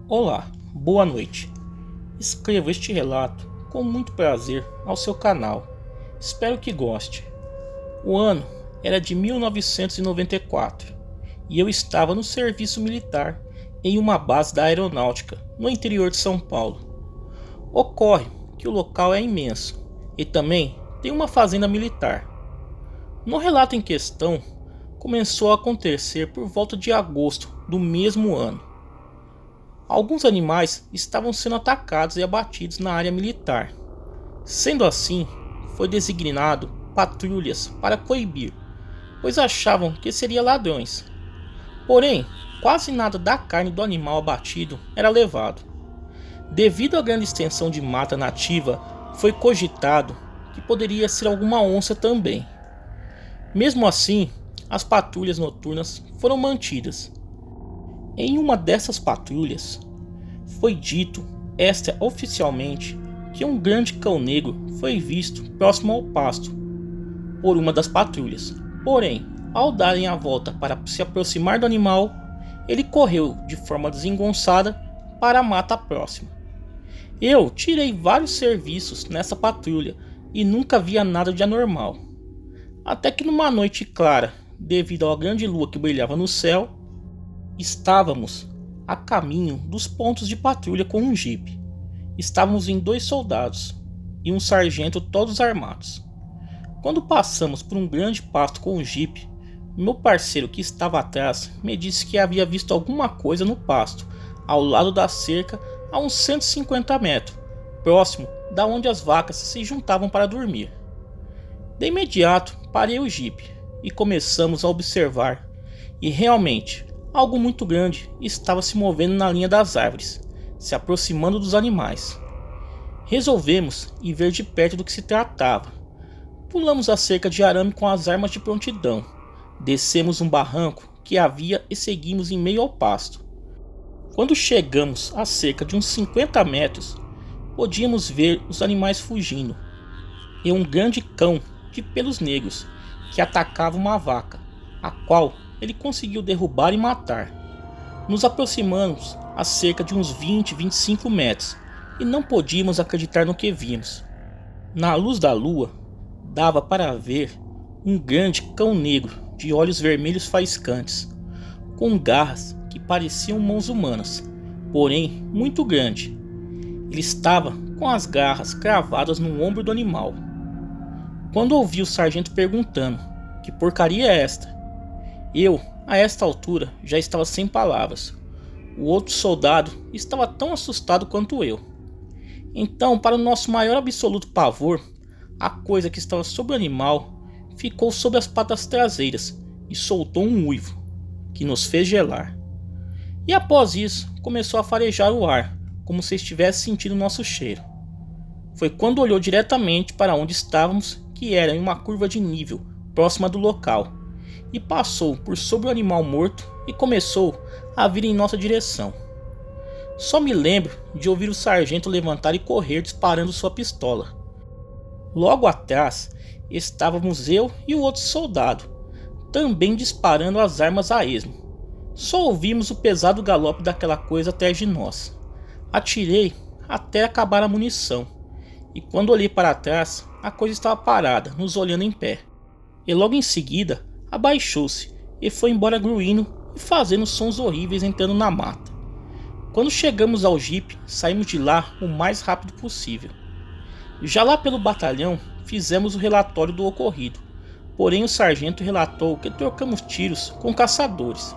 Olá, boa noite. Escrevo este relato com muito prazer ao seu canal. Espero que goste. O ano era de 1994 e eu estava no serviço militar em uma base da aeronáutica no interior de São Paulo. Ocorre que o local é imenso e também tem uma fazenda militar. No relato em questão, começou a acontecer por volta de agosto do mesmo ano. Alguns animais estavam sendo atacados e abatidos na área militar. Sendo assim, foi designado patrulhas para coibir, pois achavam que seriam ladrões. Porém, quase nada da carne do animal abatido era levado. Devido à grande extensão de mata nativa, foi cogitado que poderia ser alguma onça também. Mesmo assim, as patrulhas noturnas foram mantidas. Em uma dessas patrulhas, foi dito extraoficialmente que um grande cão negro foi visto próximo ao pasto por uma das patrulhas. Porém, ao darem a volta para se aproximar do animal, ele correu de forma desengonçada para a mata próxima. Eu tirei vários serviços nessa patrulha e nunca via nada de anormal. Até que numa noite clara, devido à grande lua que brilhava no céu, estávamos a caminho dos pontos de patrulha com um jipe. Estávamos em 2 soldados e um sargento todos armados. Quando passamos por um grande pasto com o jipe, meu parceiro que estava atrás me disse que havia visto alguma coisa no pasto, ao lado da cerca a uns 150 metros, próximo da onde as vacas se juntavam para dormir. De imediato parei o jipe e começamos a observar, e realmente algo muito grande estava se movendo na linha das árvores, se aproximando dos animais. Resolvemos ir ver de perto do que se tratava. Pulamos a cerca de arame com as armas de prontidão, descemos um barranco que havia e seguimos em meio ao pasto. Quando chegamos a cerca de uns 50 metros, podíamos ver os animais fugindo, e um grande cão de pelos negros que atacava uma vaca, a qual ele conseguiu derrubar e matar. Nos aproximamos a cerca de uns 20-25 metros e não podíamos acreditar no que vimos. Na luz da lua, dava para ver um grande cão negro de olhos vermelhos faiscantes, com garras que pareciam mãos humanas, porém muito grande. Ele estava com as garras cravadas no ombro do animal. Quando ouvi o sargento perguntando: "Que porcaria é esta?", eu, a esta altura, já estava sem palavras. O outro soldado estava tão assustado quanto eu. Então, para o nosso maior absoluto pavor, a coisa que estava sobre o animal ficou sobre as patas traseiras e soltou um uivo, que nos fez gelar. E após isso, começou a farejar o ar, como se estivesse sentindo nosso cheiro. Foi quando olhou diretamente para onde estávamos, que era em uma curva de nível, próxima do local, e passou por sobre o animal morto e começou a vir em nossa direção. Só me lembro de ouvir o sargento levantar e correr disparando sua pistola. Logo atrás estávamos eu e o outro soldado, também disparando as armas a esmo. Só ouvimos o pesado galope daquela coisa atrás de nós. Atirei até acabar a munição, e quando olhei para trás, a coisa estava parada, nos olhando em pé. E logo em seguida abaixou-se e foi embora gruindo e fazendo sons horríveis entrando na mata. Quando chegamos ao jipe, saímos de lá o mais rápido possível. Já lá pelo batalhão, fizemos o relatório do ocorrido, porém o sargento relatou que trocamos tiros com caçadores,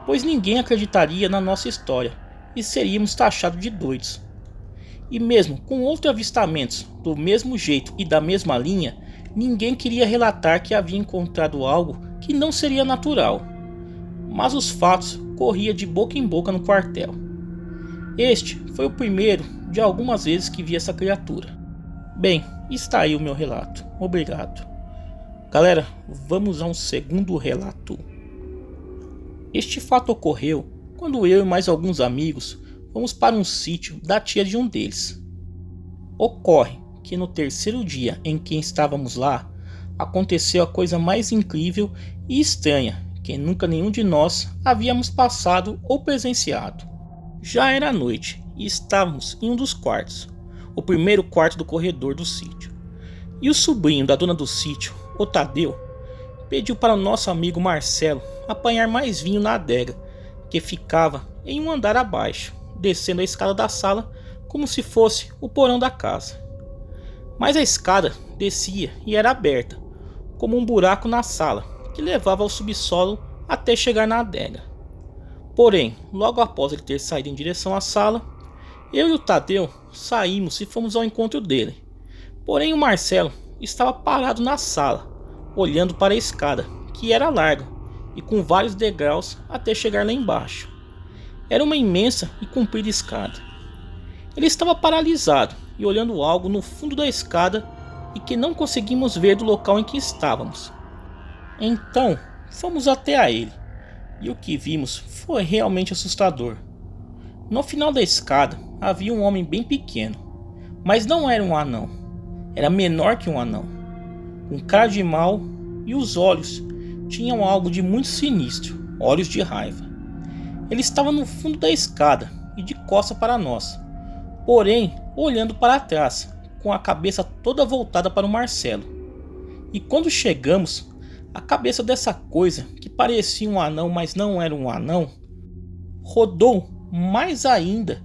pois ninguém acreditaria na nossa história e seríamos taxados de doidos. E mesmo com outros avistamentos do mesmo jeito e da mesma linha, ninguém queria relatar que havia encontrado algo que não seria natural. Mas os fatos corriam de boca em boca no quartel. Este foi o primeiro de algumas vezes que vi essa criatura. Bem, está aí o meu relato. Obrigado. Galera, vamos a um segundo relato. Este fato ocorreu quando eu e mais alguns amigos fomos para um sítio da tia de um deles. Ocorre que no terceiro dia em que estávamos lá, aconteceu a coisa mais incrível e estranha que nunca nenhum de nós havíamos passado ou presenciado. Já era noite e estávamos em um dos quartos, o primeiro quarto do corredor do sítio. E o sobrinho da dona do sítio, o Tadeu, pediu para o nosso amigo Marcelo apanhar mais vinho na adega, que ficava em um andar abaixo, descendo a escada da sala como se fosse o porão da casa. Mas a escada descia e era aberta, como um buraco na sala, que levava ao subsolo até chegar na adega. Porém, logo após ele ter saído em direção à sala, eu e o Tadeu saímos e fomos ao encontro dele. Porém, o Marcelo estava parado na sala, olhando para a escada, que era larga e com vários degraus até chegar lá embaixo. Era uma imensa e comprida escada. Ele estava paralisado e olhando algo no fundo da escada e que não conseguimos ver do local em que estávamos. Então, fomos até a ele, e o que vimos foi realmente assustador. No final da escada havia um homem bem pequeno, mas não era um anão, era menor que um anão, com cara de mal, e os olhos tinham algo de muito sinistro, olhos de raiva. Ele estava no fundo da escada e de costas para nós, porém olhando para trás, com a cabeça toda voltada para o Marcelo. E quando chegamos, a cabeça dessa coisa, que parecia um anão mas não era um anão, rodou mais ainda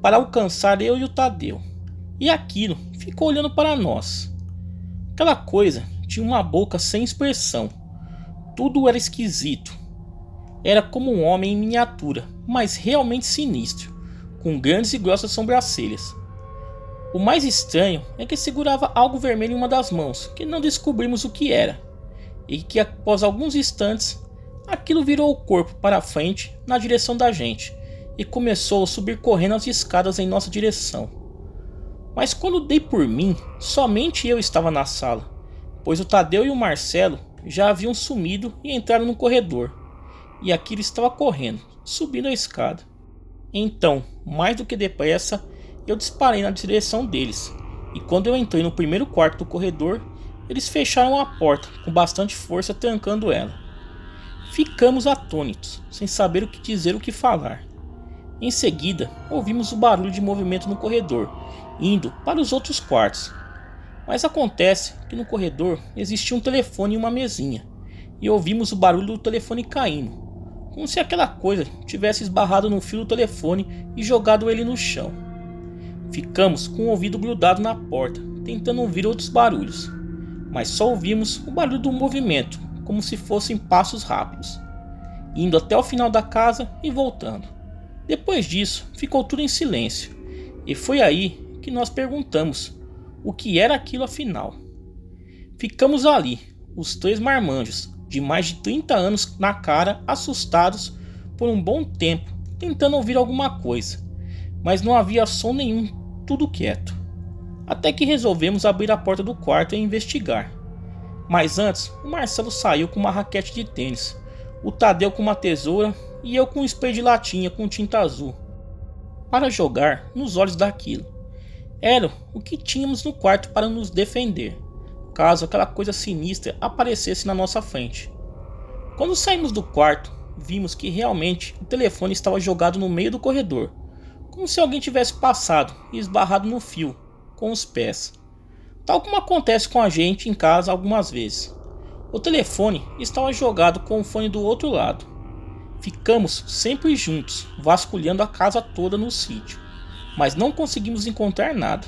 para alcançar eu e o Tadeu, e aquilo ficou olhando para nós. Aquela coisa tinha uma boca sem expressão, tudo era esquisito. Era como um homem em miniatura, mas realmente sinistro, com grandes e grossas sobrancelhas. O mais estranho é que segurava algo vermelho em uma das mãos, que não descobrimos o que era, e que após alguns instantes, aquilo virou o corpo para a frente na direção da gente, e começou a subir correndo as escadas em nossa direção. Mas quando dei por mim, somente eu estava na sala, pois o Tadeu e o Marcelo já haviam sumido e entraram no corredor, e aquilo estava correndo, subindo a escada. Então, mais do que depressa, eu disparei na direção deles, e quando eu entrei no primeiro quarto do corredor, eles fecharam a porta com bastante força, trancando ela. Ficamos atônitos, sem saber o que dizer ou o que falar. Em seguida, ouvimos o barulho de movimento no corredor, indo para os outros quartos. Mas acontece que no corredor existia um telefone e uma mesinha, e ouvimos o barulho do telefone caindo, como se aquela coisa tivesse esbarrado no fio do telefone e jogado ele no chão. Ficamos com o ouvido grudado na porta, tentando ouvir outros barulhos, mas só ouvimos o barulho do movimento, como se fossem passos rápidos, indo até o final da casa e voltando. Depois disso, ficou tudo em silêncio, e foi aí que nós perguntamos o que era aquilo afinal. Ficamos ali, os três marmanjos, de mais de 30 anos na cara, assustados por um bom tempo, tentando ouvir alguma coisa, mas não havia som nenhum, tudo quieto. Até que resolvemos abrir a porta do quarto e investigar. Mas antes, o Marcelo saiu com uma raquete de tênis, o Tadeu com uma tesoura e eu com um spray de latinha com tinta azul, para jogar nos olhos daquilo. Era o que tínhamos no quarto para nos defender, caso aquela coisa sinistra aparecesse na nossa frente. Quando saímos do quarto, vimos que realmente o telefone estava jogado no meio do corredor, como se alguém tivesse passado e esbarrado no fio com os pés, tal como acontece com a gente em casa algumas vezes. O telefone estava jogado com o fone do outro lado. Ficamos sempre juntos, vasculhando a casa toda no sítio, mas não conseguimos encontrar nada.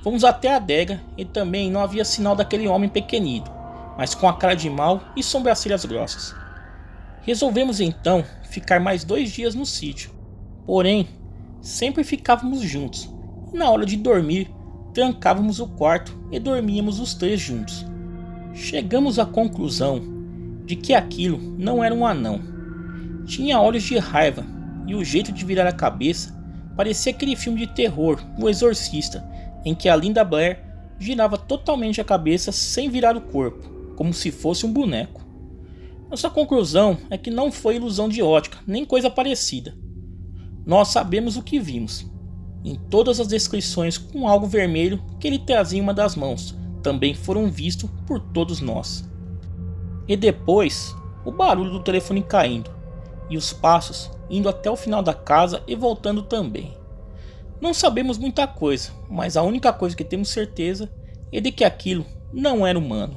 Fomos até a adega e também não havia sinal daquele homem pequenino, mas com a cara de mal e sobrancelhas grossas. Resolvemos então ficar mais 2 dias no sítio, porém sempre ficávamos juntos, e na hora de dormir trancávamos o quarto e dormíamos os três juntos. Chegamos à conclusão de que aquilo não era um anão. Tinha olhos de raiva e o jeito de virar a cabeça parecia aquele filme de terror, O Exorcista, em que a Linda Blair girava totalmente a cabeça sem virar o corpo, como se fosse um boneco. Nossa conclusão é que não foi ilusão de ótica, nem coisa parecida. Nós sabemos o que vimos. Em todas as descrições com algo vermelho que ele trazia em uma das mãos também foram vistos por todos nós. E depois o barulho do telefone caindo e os passos indo até o final da casa e voltando também. Não sabemos muita coisa, mas a única coisa que temos certeza é de que aquilo não era humano.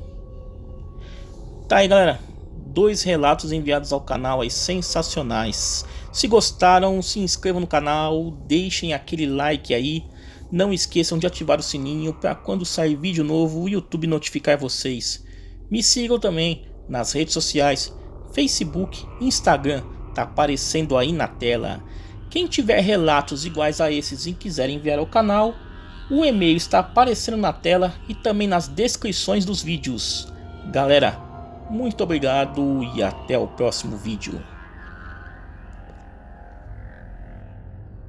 Tá aí, galera, 2 relatos enviados ao canal aí sensacionais. Se gostaram, se inscrevam no canal, deixem aquele like aí. Não esqueçam de ativar o sininho para quando sair vídeo novo o YouTube notificar vocês. Me sigam também nas redes sociais, Facebook, Instagram, tá aparecendo aí na tela. Quem tiver relatos iguais a esses e quiser enviar ao canal, o e-mail está aparecendo na tela e também nas descrições dos vídeos. Galera, muito obrigado e até o próximo vídeo.